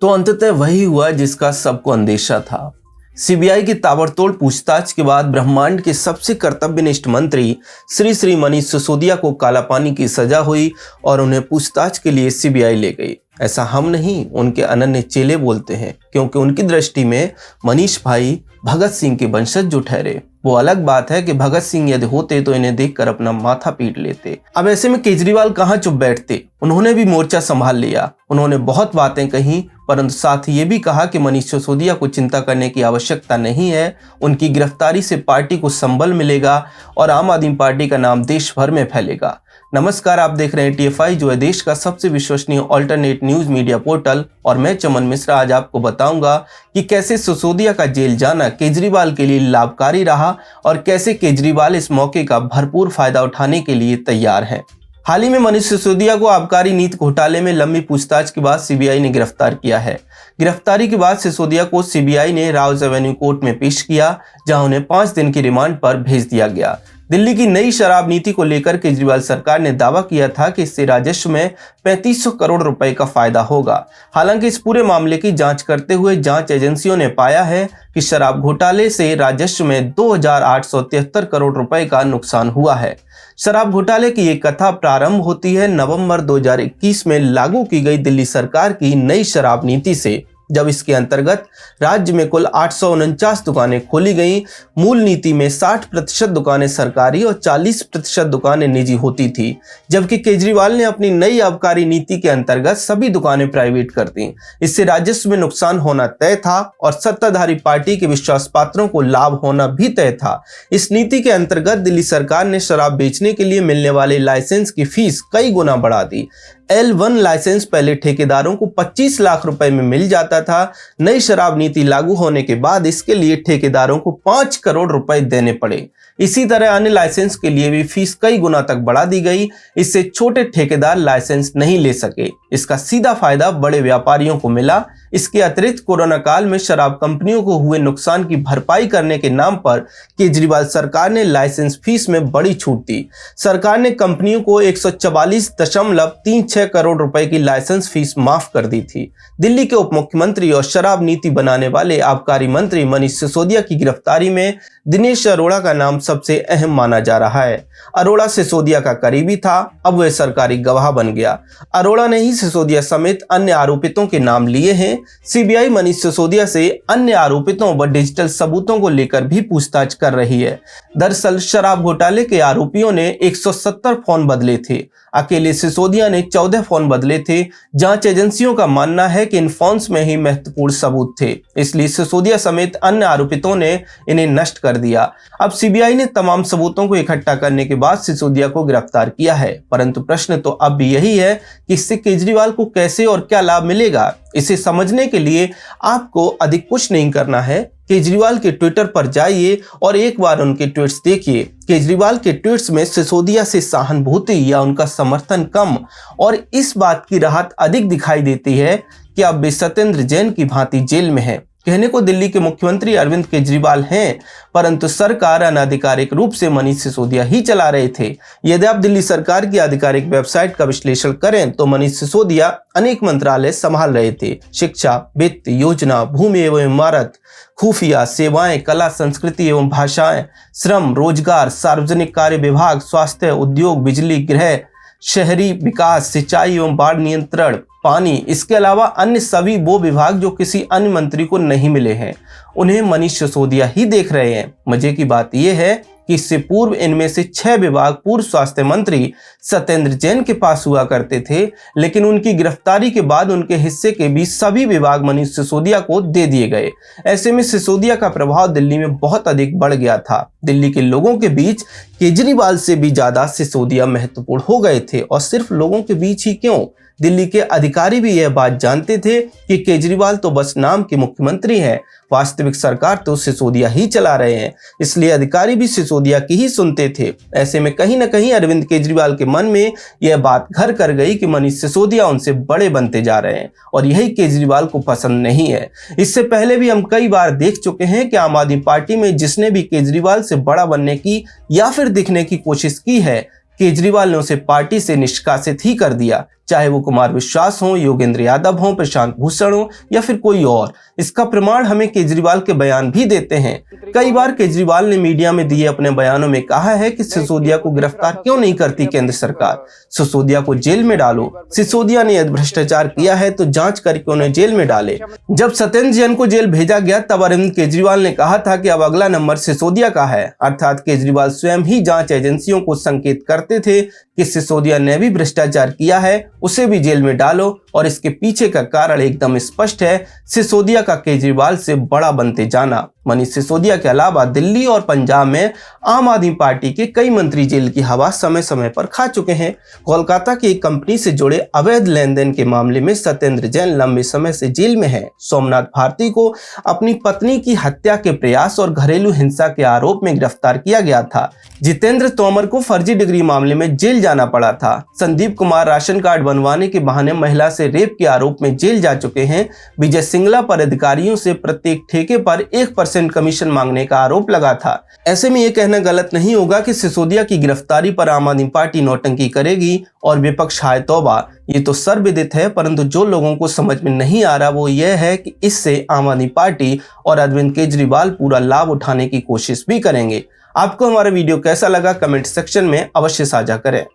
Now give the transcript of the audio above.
तो अंततः वही हुआ जिसका सबको अंदेशा था। सीबीआई की ताबड़तोड़ पूछताछ के बाद ब्रह्मांड के सबसे कर्तव्यनिष्ठ मंत्री श्री मनीष सिसोदिया को काला पानी की सजा हुई और उन्हें पूछताछ के लिए सीबीआई ले गई। ऐसा हम नहीं, उनके अनन्य चेले बोलते हैं, क्योंकि उनकी दृष्टि में मनीष भाई भगत सिंह के वंशज जो ठहरे। वो अलग बात है कि भगत सिंह यदि होते तो इन्हें देखकर अपना माथा पीट लेते। अब ऐसे में केजरीवाल कहाँ चुप बैठते, उन्होंने भी मोर्चा संभाल लिया। उन्होंने बहुत बातें कही, परंतु साथ ही ये भी कहा कि मनीष सिसोदिया को चिंता करने की आवश्यकता नहीं है। उनकी गिरफ्तारी से पार्टी को संबल मिलेगा और आम आदमी पार्टी का नाम देश भर में फैलेगा। नमस्कार, आप देख रहे हैं TFI, जो है देश का सबसे विश्वसनीय ऑल्टरनेट न्यूज मीडिया पोर्टल, और मैं चमन मिश्रा आज आपको बताऊंगा कि कैसे सिसोदिया का जेल जाना केजरीवाल के लिए लाभकारी रहा और कैसे केजरीवाल इस मौके का भरपूर फायदा उठाने के लिए तैयार हैं। हाल ही में मनीष सिसोदिया को आबकारी नीति घोटाले में लंबी पूछताछ के बाद सीबीआई ने गिरफ्तार किया है। गिरफ्तारी के बाद सिसोदिया को सीबीआई ने राउज एवेन्यू कोर्ट में पेश किया, जहां उन्हें 5 दिन की रिमांड पर भेज दिया गया। दिल्ली की नई शराब नीति को लेकर केजरीवाल सरकार ने दावा किया था कि इससे राजस्व में 3500 करोड़ रुपए का फायदा होगा। हालांकि इस पूरे मामले की जांच करते हुए जांच एजेंसियों ने पाया है कि शराब घोटाले से राजस्व में 2873 करोड़ रुपए का नुकसान हुआ है। शराब घोटाले की ये कथा प्रारंभ होती है नवंबर 2021 में लागू की गई दिल्ली सरकार की नई शराब नीति से, जब इसके अंतर्गत राज्य में कुल 849 दुकानें खोली गईं। मूल नीति में 60% दुकानें सरकारी और 40% दुकानें निजी होती थी, जबकि केजरीवाल ने अपनी नई आबकारी नीति के अंतर्गत सभी दुकानें प्राइवेट कर दी। इससे राजस्व में नुकसान होना तय था और सत्ताधारी पार्टी के विश्वास पात्रों को लाभ होना भी तय था। इस नीति के अंतर्गत दिल्ली सरकार ने शराब बेचने के लिए मिलने वाले लाइसेंस की फीस कई गुना बढ़ा दी। L1 लाइसेंस पहले ठेकेदारों को 25 लाख रुपए में मिल जाता था। नई शराब नीति लागू होने के बाद इसके लिए ठेकेदारों को 5 करोड़ रुपए देने पड़े। इसी तरह अन्य लाइसेंस के लिए भी फीस कई गुना तक बढ़ा दी गई। इससे छोटे ठेकेदार लाइसेंस नहीं ले सके। इसका सीधा फायदा बड़े व्यापारियों को मिला। इसके अतिरिक्त कोरोना काल में शराब कंपनियों को हुए नुकसान की भरपाई करने के नाम पर केजरीवाल सरकार ने लाइसेंस फीस में बड़ी छूट दी। सरकार ने कंपनियों को 144.36 करोड़ रुपए की लाइसेंस फीस माफ कर दी थी। दिल्ली के उप मुख्यमंत्री और शराब नीति बनाने वाले आबकारी मंत्री मनीष सिसोदिया की गिरफ्तारी में दिनेश अरोड़ा का नाम सबसे अहम माना जा रहा है। अरोड़ा सिसोदिया का करीबी था, अब वह सरकारी गवाह बन गया। अरोड़ा ने ही सिसोदिया समेत अन्य आरोपितों के नाम लिए हैं। सीबीआई मनीष सिसोदिया से अन्य आरोपितों व डिजिटल सबूतों को लेकर भी पूछताछ कर रही है। दरअसल शराब घोटाले के आरोपियों ने 170 फोन बदले थे। अकेले सिसोदिया ने 14 फोन बदले थे। जांच एजेंसियों का मानना है कि इन फोन्स में ही महत्वपूर्ण सबूत थे, इसलिए सिसोदिया समेत अन्य आरोपितों ने इन्हें नष्ट कर दिया। अब सीबीआई ने तमाम सबूतों को इकट्ठा करने के बाद सिसोदिया को गिरफ्तार किया है, परंतु प्रश्न तो अब भी यही है कि इससे केजरीवाल को कैसे और क्या लाभ मिलेगा। इसे समझने के लिए आपको अधिक कुछ नहीं करना है। केजरीवाल के ट्विटर पर जाइए और एक बार उनके ट्वीट्स देखिए। केजरीवाल के ट्वीट्स में सिसोदिया से सहानुभूति या उनका समर्थन कम और इस बात की राहत अधिक दिखाई देती है कि अब वे सत्येंद्र जैन की भांति जेल में हैं। कहने को दिल्ली के मुख्यमंत्री अरविंद केजरीवाल हैं, परंतु सरकार अनाधिकारिक रूप से मनीष सिसोदिया ही चला रहे थे। यदि आप दिल्ली सरकार की आधिकारिक वेबसाइट का विश्लेषण करें तो मनीष सिसोदिया अनेक मंत्रालय संभाल रहे थे। शिक्षा, वित्त, योजना, भूमि एवं इमारत, खुफिया सेवाएं, कला, संस्कृति एवं भाषाएं, श्रम, रोजगार, सार्वजनिक कार्य विभाग, स्वास्थ्य, उद्योग, बिजली, गृह, शहरी विकास, सिंचाई एवं बाढ़ नियंत्रण, पानी, इसके अलावा अन्य सभी वो विभाग जो किसी अन्य मंत्री को नहीं मिले हैं, उन्हें मनीष सिसोदिया ही देख रहे हैं। मजे की बात यह है कि इससे पूर्व इनमें से 6 विभाग पूर्व स्वास्थ्य मंत्री सत्येंद्र जैन के पास हुआ करते थे, लेकिन उनकी गिरफ्तारी के बाद उनके हिस्से के भी सभी विभाग मनीष सिसोदिया को दे दिए गए। ऐसे में सिसोदिया का प्रभाव दिल्ली में बहुत अधिक बढ़ गया था। दिल्ली के लोगों के बीच केजरीवाल से भी ज्यादा सिसोदिया महत्वपूर्ण हो गए थे। और सिर्फ लोगों के बीच ही क्यों, दिल्ली के अधिकारी भी यह बात जानते थे कि केजरीवाल तो बस नाम के मुख्यमंत्री हैं, वास्तविक सरकार तो सिसोदिया ही चला रहे हैं। इसलिए अधिकारी भी सिसोदिया की ही सुनते थे। ऐसे में कहीं न कहीं अरविंद केजरीवाल के मन में यह बात घर कर गई कि मनीष सिसोदिया उनसे बड़े बनते जा रहे हैं और यही केजरीवाल को पसंद नहीं है। इससे पहले भी हम कई बार देख चुके हैं कि आम आदमी पार्टी में जिसने भी केजरीवाल से बड़ा बनने की या फिर दिखने की कोशिश की है, केजरीवाल ने उसे पार्टी से निष्कासित ही कर दिया। चाहे वो कुमार विश्वास हो, योगेंद्र यादव हो, प्रशांत भूषण हो या फिर कोई और। इसका प्रमाण हमें केजरीवाल के बयान भी देते हैं। कई बार केजरीवाल ने मीडिया में दिए अपने बयानों में कहा है कि सिसोदिया को गिरफ्तार क्यों नहीं करती केंद्र सरकार, सिसोदिया को जेल में डालो। सिसोदिया ने यदि भ्रष्टाचार किया है तो जांच करके उन्हें जेल में डाले। जब सत्येंद्र जैन को जेल भेजा गया तब अरविंद केजरीवाल ने कहा था कि अब अगला नंबर सिसोदिया का है, अर्थात केजरीवाल स्वयं ही जांच एजेंसियों को संकेत करते थे कि सिसोदिया ने भी भ्रष्टाचार किया है, उसे भी जेल में डालो। और इसके पीछे का कारण एकदम स्पष्ट है, सिसोदिया का केजरीवाल से बड़ा बनते जाना। मनीष सिसोदिया के अलावा दिल्ली और पंजाब में आम आदमी पार्टी के कई मंत्री जेल की हवा समय समय पर खा चुके हैं। कोलकाता की एक कंपनी से जुड़े अवैध लेन देन के मामले में सत्येंद्र जैन लंबे समय से जेल में है। सोमनाथ भारती को अपनी पत्नी की हत्या के प्रयास और घरेलू हिंसा के आरोप में गिरफ्तार किया गया था। जितेंद्र तोमर को फर्जी डिग्री मामले में जेल जाना पड़ा था। संदीप कुमार राशन कार्ड बनवाने के बहाने महिला से रेप के आरोप में जेल जा चुके हैं। विजय सिंगला पर अधिकारियों से प्रत्येक ठेके पर 1% कमीशन मांगने का आरोप लगा था। ऐसे में यह कहना गलत नहीं होगा कि सिसोदिया की गिरफ्तारी पर आम आदमी पार्टी नौटंकी करेगी और विपक्ष हाय तौबा। ये तो सर्वविदित है, परंतु जो लोगों को समझ में नहीं आ रहा वो यह है कि इससे आम आदमी पार्टी और अरविंद केजरीवाल पूरा लाभ उठाने की कोशिश भी करेंगे। आपको हमारा वीडियो कैसा लगा कमेंट सेक्शन में अवश्य साझा करें।